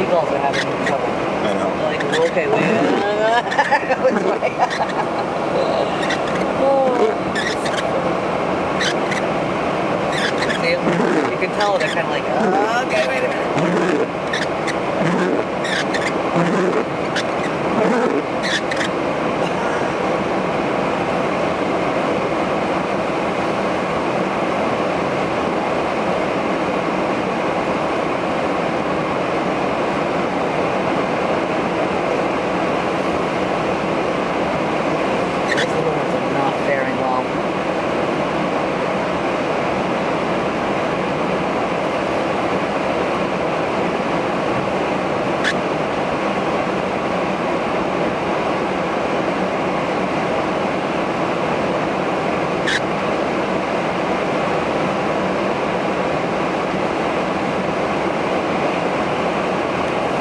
seagulls are having trouble. I know. They're like, okay, wait. See, you can tell they're kind of like, okay, wait a minute.